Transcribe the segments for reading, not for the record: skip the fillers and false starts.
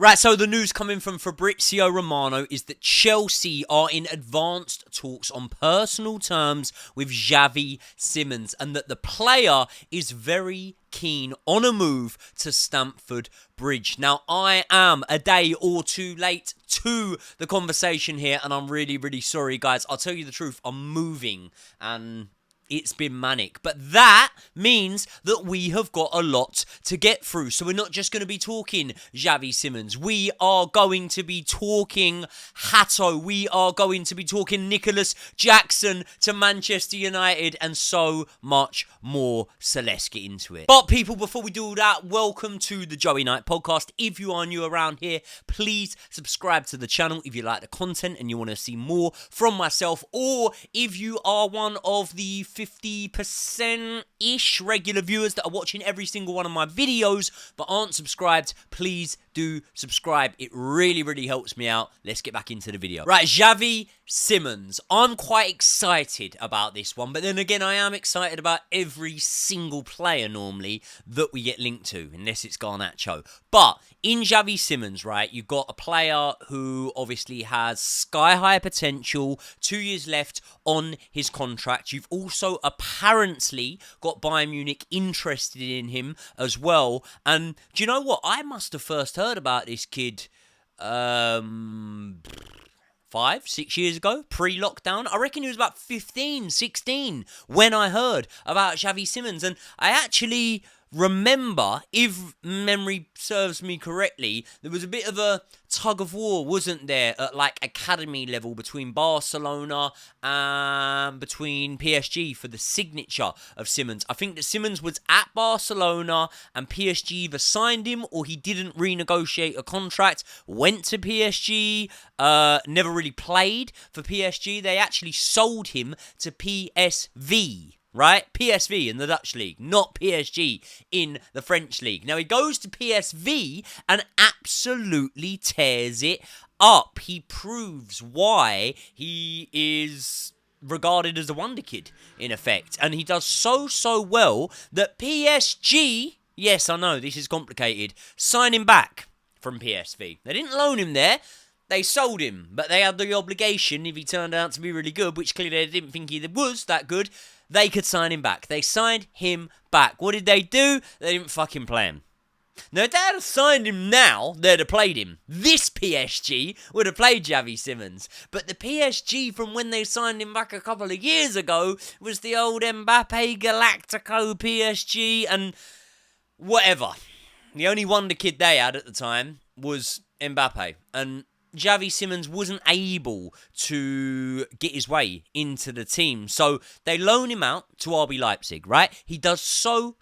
Right, so the news coming from Fabrizio Romano is that Chelsea are in advanced talks on personal terms with Javi Simons and that the player is very keen on a move to Stamford Bridge. Now, I am a day or two late to the conversation here, and I'm really, really sorry, guys. I'll tell you the truth, I'm moving, and it's been manic. But that means that we have got a lot to get through. So we're not just going to be talking Javi Simons. We are going to be talking Hato. We are going to be talking Nicholas Jackson to Manchester United and so much more. So let's get into it. But people, before we do all that, welcome to the Joey Knight podcast. If you are new around here, please subscribe to the channel if you like the content and you want to see more from myself. Or if you are one of the 50%-ish regular viewers that are watching every single one of my videos but aren't subscribed, please do subscribe. It really, really helps me out. Let's get back into the video. Right, Javi Simons. I'm quite excited about this one, but then again, I am excited about every single player normally that we get linked to, unless it's Garnacho. But in Javi Simons, right, you've got a player who obviously has sky-high potential, 2 years left on his contract. You've also apparently got Bayern Munich interested in him as well. And do you know what? I must have first heard about this kid 5-6 years ago, pre-lockdown. I reckon he was about 15, 16 when I heard about Javi Simons. And I actually remember, if memory serves me correctly, there was a bit of a tug of war, wasn't there, at like academy level between Barcelona and between PSG for the signature of Simons. I think that Simons was at Barcelona and PSG either signed him or he didn't renegotiate a contract, went to PSG, never really played for PSG. They actually sold him to PSV. Right? PSV in the Dutch league, not PSG in the French league. Now, he goes to PSV and absolutely tears it up. He proves why he is regarded as a wonder kid, in effect. And he does so well that PSG, yes, I know, this is complicated, sign him back from PSV. They didn't loan him there. They sold him, but they had the obligation, if he turned out to be really good, which clearly they didn't think he was that good, they could sign him back. They signed him back. What did they do? They didn't fucking play him. Now, if they had signed him now, they'd have played him. This PSG would have played Javi Simons. But the PSG from when they signed him back a couple of years ago was the old Mbappe Galactico PSG and whatever. The only wonder kid they had at the time was Mbappe. And Javi Simons wasn't able to get his way into the team. So they loan him out to RB Leipzig, right? He does so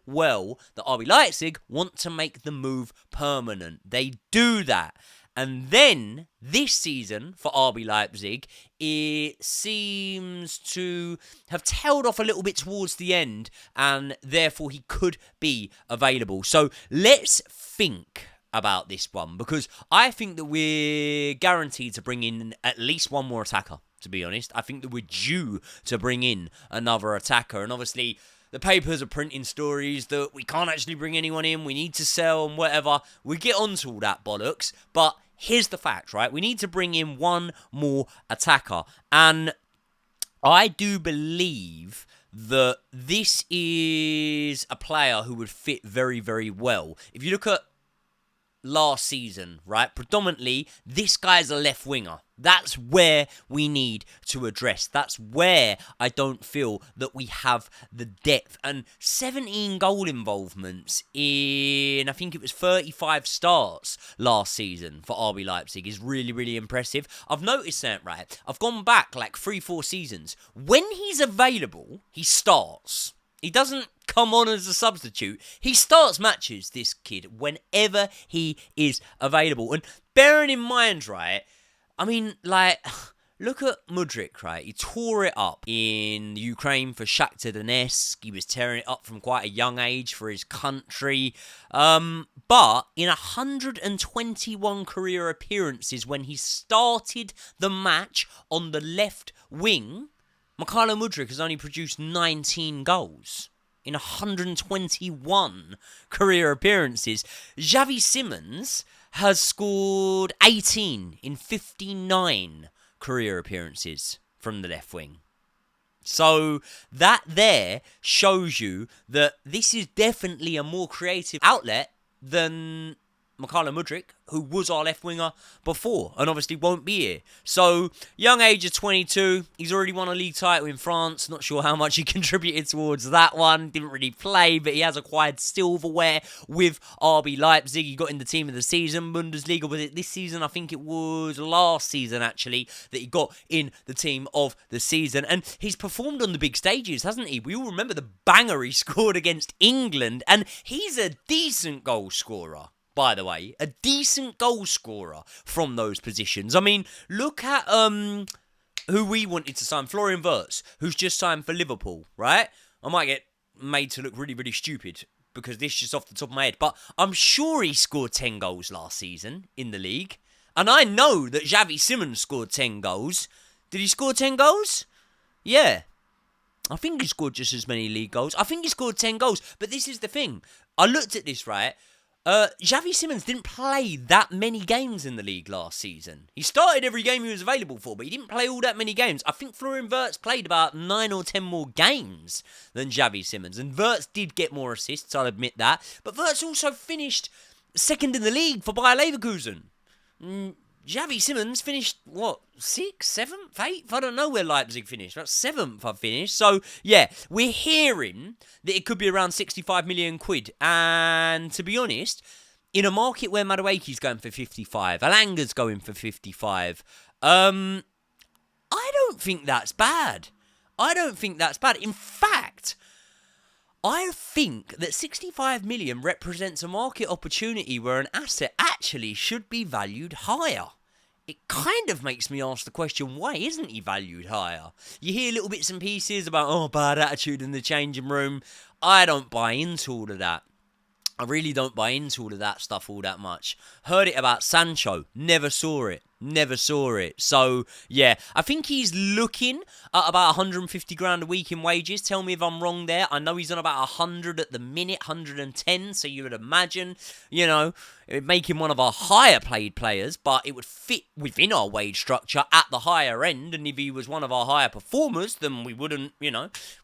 well that RB Leipzig want to make the move permanent. They do that. And then this season for RB Leipzig, it seems to have tailed off a little bit towards the end and therefore he could be available. So let's think about this one, because I think that we're guaranteed to bring in at least one more attacker, to be honest. I think that we're due to bring in another attacker, and obviously the papers are printing stories that we can't actually bring anyone in, we need to sell and whatever. We get onto all that bollocks, but here's the fact, right? We need to bring in one more attacker, and I do believe that this is a player who would fit very well. If you look at last season, right? Predominantly, this guy's a left winger. That's where we need to address. That's where I don't feel that we have the depth. And 17 goal involvements in, I think it was 35 starts last season for RB Leipzig is really impressive. I've noticed that, right? I've gone back like 3-4 seasons. When he's available, he starts. He doesn't come on as a substitute. He starts matches, this kid, whenever he is available. And bearing in mind, right, I mean, like, look at Mudryk, right? He tore it up in Ukraine for Shakhtar Donetsk. He was tearing it up from quite a young age for his country. But in 121 career appearances, when he started the match on the left wing, Mykhailo Mudryk has only produced 19 goals in 121 career appearances. Javi Simons has scored 18 in 59 career appearances from the left wing. So that there shows you that this is definitely a more creative outlet than Mykhailo Mudryk, who was our left winger before and obviously won't be here. So, young age of 22, he's already won a league title in France. Not sure how much he contributed towards that one. Didn't really play, but he has acquired silverware with RB Leipzig. He got in the team of the season. Bundesliga, was it this season? I think it was last season, actually, that he got in the team of the season. And he's performed on the big stages, hasn't he? We all remember the banger he scored against England, and he's a decent goal scorer. By the way, a decent goal scorer from those positions. I mean, look at who we wanted to sign, Florian Wirtz, who's just signed for Liverpool, right? I might get made to look really, really stupid because this is just off the top of my head, but I'm sure he scored 10 goals last season in the league. And I know that Javi Simons scored 10 goals. Did he score 10 goals? Yeah. I think he scored just as many league goals. I think he scored 10 goals. But this is the thing. I looked at this, right? Javi Simons didn't play that many games in the league last season. He started every game he was available for, but he didn't play all that many games. I think Florian Wirtz played about 9 or 10 more games than Javi Simons. And Wirtz did get more assists, I'll admit that. But Wirtz also finished second in the league for Bayer Leverkusen. Javi Simons finished, 6th, 7th, 8th? I don't know where Leipzig finished. About 7th, I finished. So, yeah, we're hearing that it could be around 65 million quid. And to be honest, in a market where Madueke's going for 55, Alanga's going for 55, I don't think that's bad. In fact, I think that 65 million represents a market opportunity where an asset actually should be valued higher. It kind of makes me ask the question, why isn't he valued higher? You hear little bits and pieces about, bad attitude in the changing room. I don't buy into all of that. I really don't buy into all of that stuff all that much. Heard it about Sancho. Never saw it. So, yeah, I think he's looking at about 150 grand a week in wages. Tell me if I'm wrong there. I know he's on about 100 at the minute, 110. So you would imagine, it would make him one of our higher paid players, but it would fit within our wage structure at the higher end. And if he was one of our higher performers, then we wouldn't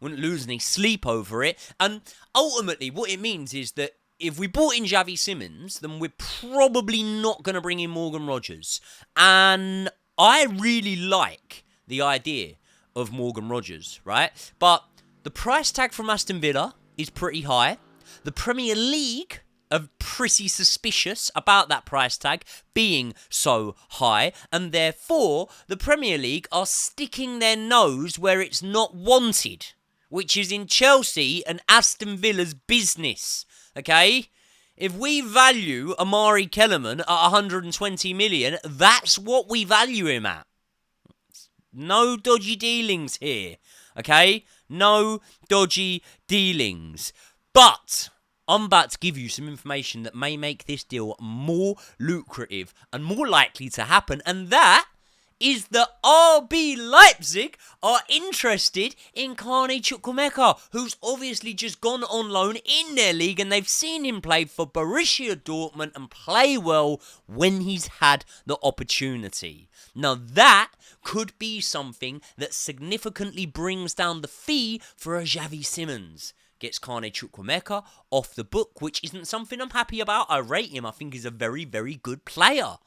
lose any sleep over it. And ultimately, what it means is that if we bought in Javi Simons, then we're probably not going to bring in Morgan Rogers. And I really like the idea of Morgan Rogers, right? But the price tag from Aston Villa is pretty high. The Premier League are pretty suspicious about that price tag being so high. And therefore, the Premier League are sticking their nose where it's not wanted, which is in Chelsea and Aston Villa's business. Okay? If we value Amari Kellerman at 120 million, that's what we value him at. No dodgy dealings here. Okay? No dodgy dealings. But I'm about to give you some information that may make this deal more lucrative and more likely to happen, and that is that RB Leipzig are interested in Kane Chukwuemeka, who's obviously just gone on loan in their league, and they've seen him play for Borussia Dortmund and play well when he's had the opportunity. Now that could be something that significantly brings down the fee for a Javi Simons. Gets Kane Chukwuemeka off the book, which isn't something I'm happy about. I rate him. I think he's a very, very good player.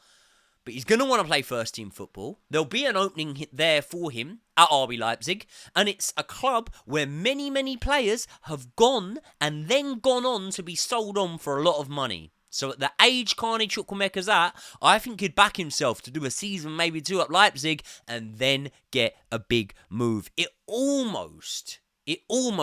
But he's going to want to play first-team football. There'll be an opening there for him at RB Leipzig. And it's a club where many, many players have gone and then gone on to be sold on for a lot of money. So at the age Kane Chukwuemeka's at, I think he'd back himself to do a season, maybe two at Leipzig, and then get a big move. It almost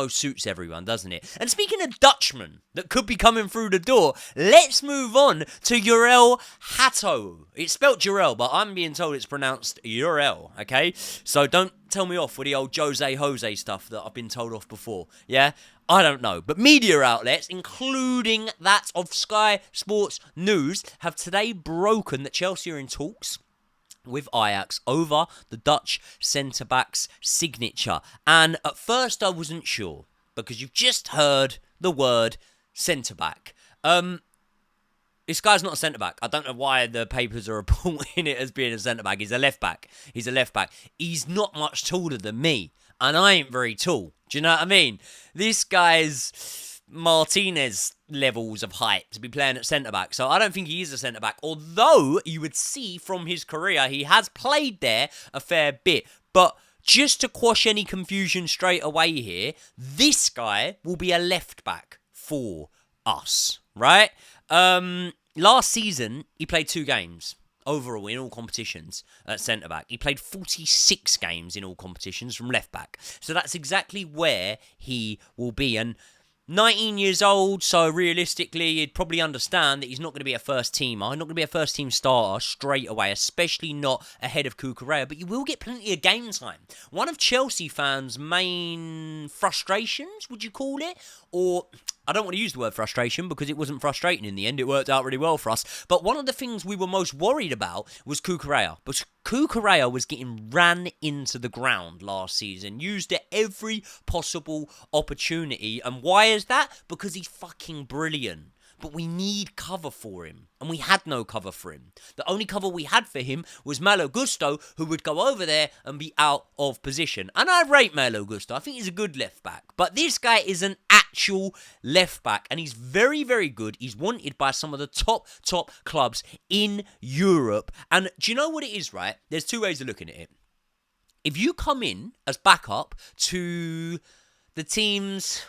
suits everyone, doesn't it? And speaking of Dutchmen that could be coming through the door, let's move on to Jorrel Hato. It's spelt Jorrel, but I'm being told it's pronounced Jorrel, okay? So don't tell me off with the old Jose stuff that I've been told off before, yeah? I don't know. But media outlets, including that of Sky Sports News, have today broken that Chelsea are in talks with Ajax over the Dutch centre-back's signature. And at first I wasn't sure, because you've just heard the word centre-back. This guy's not a centre-back. I don't know why the papers are reporting it as being a centre-back. He's a left-back. He's not much taller than me, and I ain't very tall. Do you know what I mean? This guy's Martinez levels of height to be playing at centre-back, so I don't think he is a centre-back, although you would see from his career he has played there a fair bit. But just to quash any confusion straight away here, this guy will be a left-back for us, right? Last season, he played 2 games overall in all competitions at centre-back. He played 46 games in all competitions from left-back. So that's exactly where he will be. And 19 years old, so realistically, you'd probably understand that he's not going to be a first-teamer. Not going to be a first-team starter straight away, especially not ahead of Cucurella, but you will get plenty of game time. One of Chelsea fans' main frustrations, would you call it? Or, I don't want to use the word frustration because it wasn't frustrating in the end. It worked out really well for us. But one of the things we were most worried about was Cucurella. But Cucurella was getting ran into the ground last season. Used at every possible opportunity. And why is that? Because he's fucking brilliant. But we need cover for him. And we had no cover for him. The only cover we had for him was Malo Gusto, who would go over there and be out of position. And I rate Malo Gusto. I think he's a good left back. But this guy is an actual left back. And he's very, very good. He's wanted by some of the top clubs in Europe. And do you know what it is, right? There's 2 ways of looking at it. If you come in as backup to the team's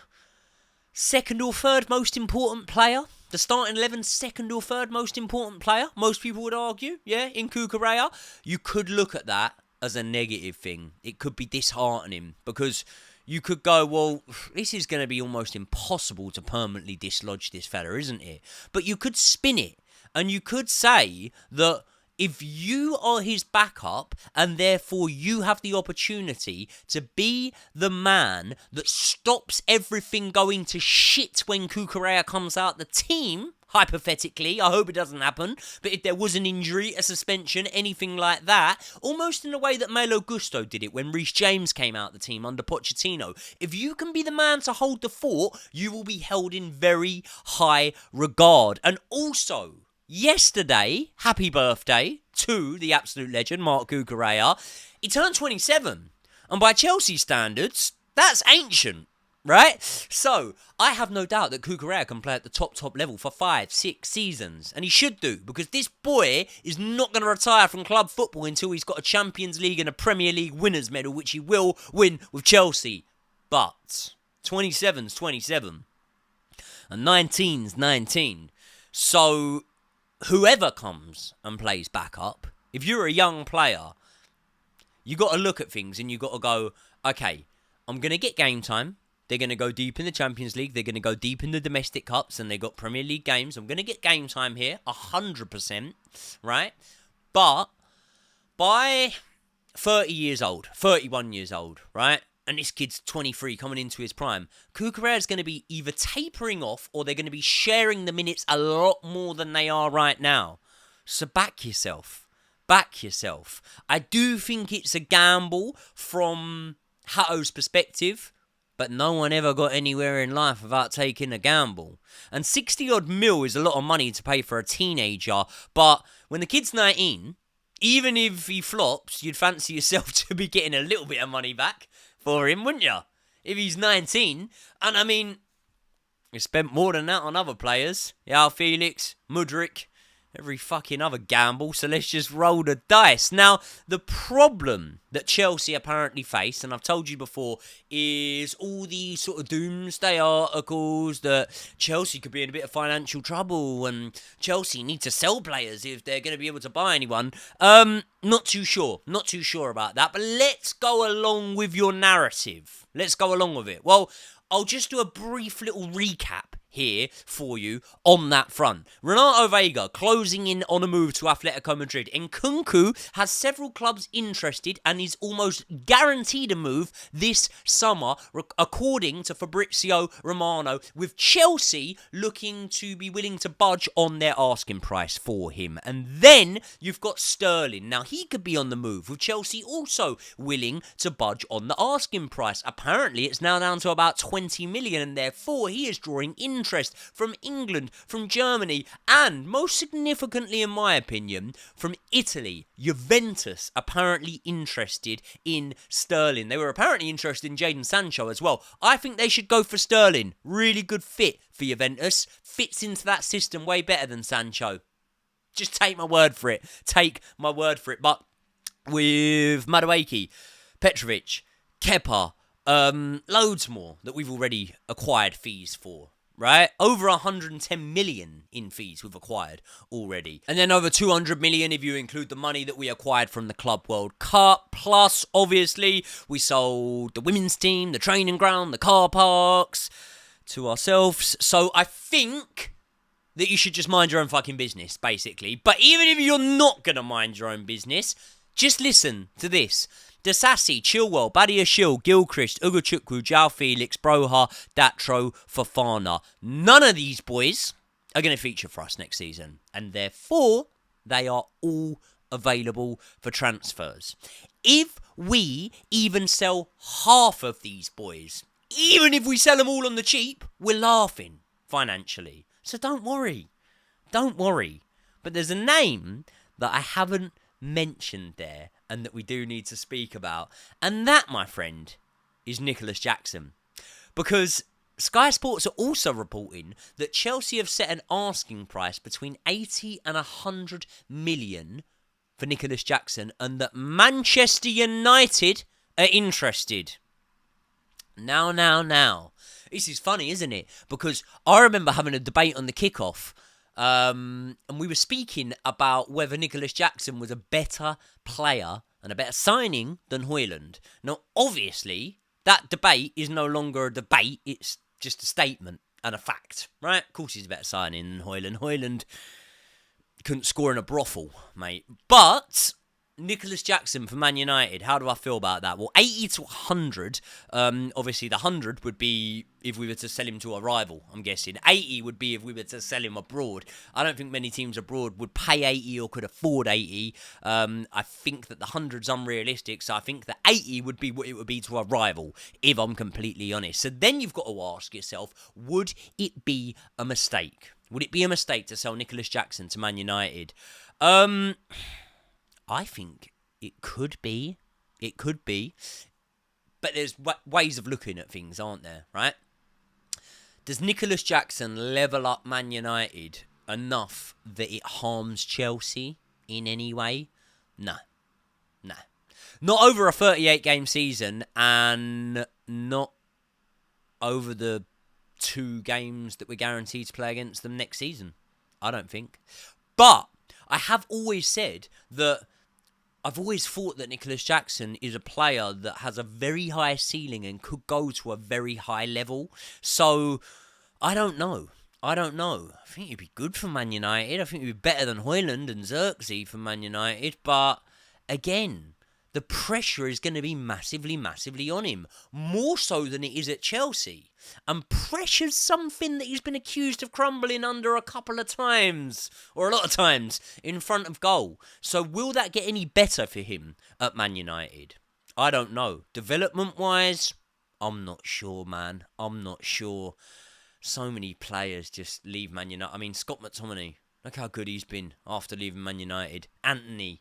second or third most important player, the starting 11's second or third most important player, most people would argue, yeah, in Cucurella, you could look at that as a negative thing. It could be disheartening because you could go, well, this is going to be almost impossible to permanently dislodge this fella, isn't it? But you could spin it and you could say that if you are his backup and therefore you have the opportunity to be the man that stops everything going to shit when Cucurella comes out the team, hypothetically, I hope it doesn't happen, but if there was an injury, a suspension, anything like that, almost in the way that Malo Gusto did it when Reece James came out the team under Pochettino, if you can be the man to hold the fort, you will be held in very high regard. And also, yesterday, happy birthday to the absolute legend, Marc Cucurella. He turned 27. And by Chelsea standards, that's ancient, right? So, I have no doubt that Cucurella can play at the top level for 5, 6 seasons. And he should do, because this boy is not going to retire from club football until he's got a Champions League and a Premier League winners' medal, which he will win with Chelsea. But 27's 27. And 19's 19. So whoever comes and plays backup, if you're a young player, you got to look at things and you got to go, okay, I'm going to get game time. They're going to go deep in the Champions League. They're going to go deep in the domestic cups, and they've got Premier League games. I'm going to get game time here, 100%, right? But by 30 years old, 31 years old, right? And this kid's 23, coming into his prime. Cucurella's going to be either tapering off or they're going to be sharing the minutes a lot more than they are right now. So back yourself. Back yourself. I do think it's a gamble from Hato's perspective, but no one ever got anywhere in life without taking a gamble. And 60-odd mil is a lot of money to pay for a teenager, but when the kid's 19, even if he flops, you'd fancy yourself to be getting a little bit of money back for him, wouldn't you? If he's 19. And I mean, we spent more than that on other players. Joao Felix, Mudryk, every fucking other gamble. So let's just roll the dice. Now, the problem that Chelsea apparently face, and I've told you before, is all these sort of doomsday articles that Chelsea could be in a bit of financial trouble and Chelsea need to sell players if they're going to be able to buy anyone. Not too sure. Not too sure about that. But let's go along with your narrative. Let's go along with it. Well, I'll just do a brief little recap here for you on that front. Renato Vega closing in on a move to Atletico Madrid. Nkunku has several clubs interested and is almost guaranteed a move this summer, according to Fabrizio Romano, with Chelsea looking to be willing to budge on their asking price for him. And then you've got Sterling. Now, he could be on the move, with Chelsea also willing to budge on the asking price. Apparently, it's now down to about 20 million, and therefore he is drawing interest interest from England, from Germany, and most significantly, in my opinion, from Italy. Juventus apparently interested in Sterling. They were apparently interested in Jadon Sancho as well. I think they should go for Sterling. Really good fit for Juventus. Fits into that system way better than Sancho. Just take my word for it. Take my word for it. But with Madueke, Petrovic, Kepa, loads more that we've already acquired fees for, right? Over 110 million in fees we've acquired already. And then over 200 million if you include the money that we acquired from the Club World Cup. Plus, obviously, we sold the women's team, the training ground, the car parks to ourselves. So I think that you should just mind your own fucking business, basically. But even if you're not going to mind your own business, just listen to this. Dasasi, Chilwell, Badiashile, Gilchrist, Ugochukwu, João Felix, Broha, Datro, Fofana. None of these boys are going to feature for us next season. And therefore, they are all available for transfers. If we even sell half of these boys, even if we sell them all on the cheap, we're laughing financially. So don't worry. Don't worry. But there's a name that I haven't mentioned there and that we do need to speak about. And that, my friend, is Nicholas Jackson. Because Sky Sports are also reporting that Chelsea have set an asking price between 80 and 100 million for Nicholas Jackson and that Manchester United are interested. Now. This is funny, isn't it? Because I remember having a debate on the kickoff, and we were speaking about whether Nicholas Jackson was a better player and a better signing than Højlund. Now, obviously, that debate is no longer a debate. It's just a statement and a fact, right? Of course he's a better signing than Højlund. Højlund couldn't score in a brothel, mate. But Nicholas Jackson for Man United, how do I feel about that? Well, 80 to 100, obviously the 100 would be if we were to sell him to a rival, I'm guessing. 80 would be if we were to sell him abroad. I don't think many teams abroad would pay 80 or could afford 80. I think that the 100's unrealistic, so I think that 80 would be what it would be to a rival, if I'm completely honest. So then you've got to ask yourself, would it be a mistake? Would it be a mistake to sell Nicholas Jackson to Man United? I think it could be. It could be. But there's ways of looking at things, aren't there, right? Does Nicholas Jackson level up Man United enough that it harms Chelsea in any way? No. Not over a 38-game season and not over the 2 games that we're guaranteed to play against them next season. I don't think. But I have always said that I've always thought that Nicholas Jackson is a player that has a very high ceiling and could go to a very high level. So, I don't know. I think he'd be good for Man United. I think he'd be better than Højlund and Xerxes for Man United. But, again, the pressure is going to be massively on him. More so than it is at Chelsea. And pressure's something that he's been accused of crumbling under a couple of times, or a lot of times, in front of goal. So will that get any better for him at Man United? I don't know. Development-wise, I'm not sure, man. I'm not sure. So many players just leave Man United. I mean, Scott McTominay, look how good he's been after leaving Man United. Anthony.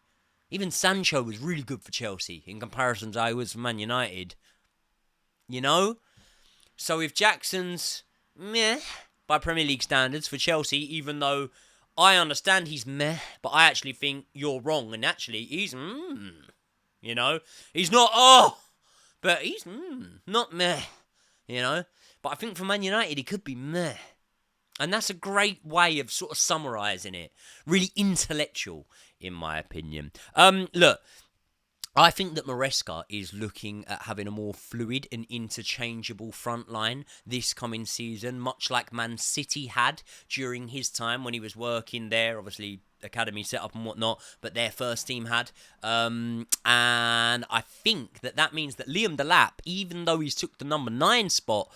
Even Sancho was really good for Chelsea in comparison to how he was for Man United. You know? So if Jackson's meh by Premier League standards for Chelsea, even though I understand he's meh, but I actually think you're wrong. And actually, he's you know? He's not but he's not meh, you know? But I think for Man United, he could be meh. And that's a great way of sort of summarising it. Really intellectual, in my opinion. Look, I think that Maresca is looking at having a more fluid and interchangeable front line this coming season, much like Man City had during his time when he was working there. Obviously, academy setup and whatnot, but their first team had. And I think that means that Liam Delap, even though he's took the number 9 spot,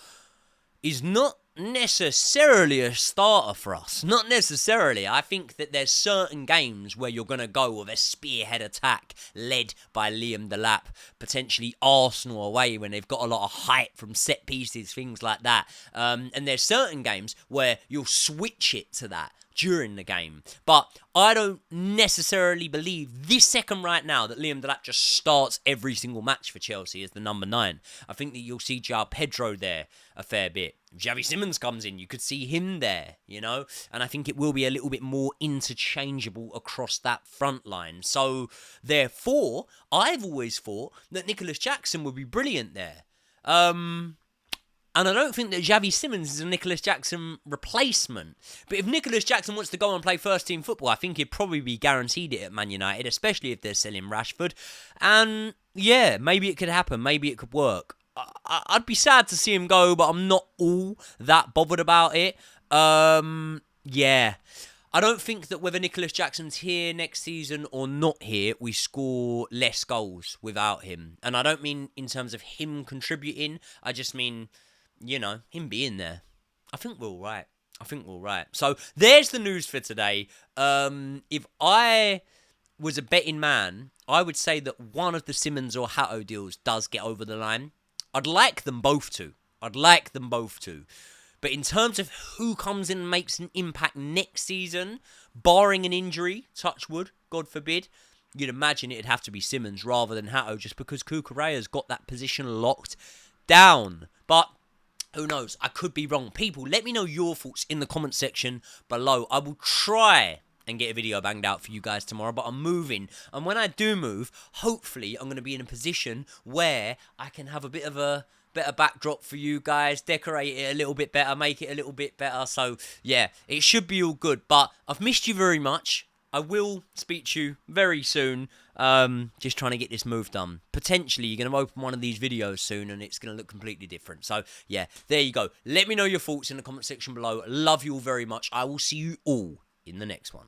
is not necessarily a starter for us. Not necessarily. I think that there's certain games where you're going to go with a spearhead attack led by Liam Delap. Potentially Arsenal away when they've got a lot of height from set pieces, things like that. And there's certain games where you'll switch it to that during the game. But I don't necessarily believe this second right now that Liam Delap just starts every single match for Chelsea as the number 9. I think that you'll see João Pedro there a fair bit. If Javi Simons comes in, you could see him there, you know? And I think it will be a little bit more interchangeable across that front line. So, therefore, I've always thought that Nicholas Jackson would be brilliant there. And I don't think that Javi Simons is a Nicholas Jackson replacement. But if Nicholas Jackson wants to go and play first-team football, I think he'd probably be guaranteed it at Man United, especially if they're selling Rashford. And, yeah, maybe it could happen. Maybe it could work. I'd be sad to see him go, but I'm not all that bothered about it. Yeah. I don't think that whether Nicholas Jackson's here next season or not here, we score less goals without him. And I don't mean in terms of him contributing. I just mean, you know, him being there. I think we're all right. So there's the news for today. If I was a betting man, I would say that one of the Simons or Hato deals does get over the line. I'd like them both to. But in terms of who comes in and makes an impact next season, barring an injury, touch wood, God forbid, you'd imagine it'd have to be Simons rather than Hato just because Cucurella's got that position locked down. But who knows? I could be wrong. People, let me know your thoughts in the comment section below. I will try and get a video banged out for you guys tomorrow, but I'm moving. And when I do move, hopefully I'm going to be in a position where I can have a bit of a better backdrop for you guys, decorate it a little bit better, make it a little bit better. So, yeah, it should be all good. But I've missed you very much. I will speak to you very soon. Just trying to get this move done. Potentially, you're going to open one of these videos soon and it's going to look completely different. So, yeah, there you go. Let me know your thoughts in the comment section below. Love you all very much. I will see you all in the next one.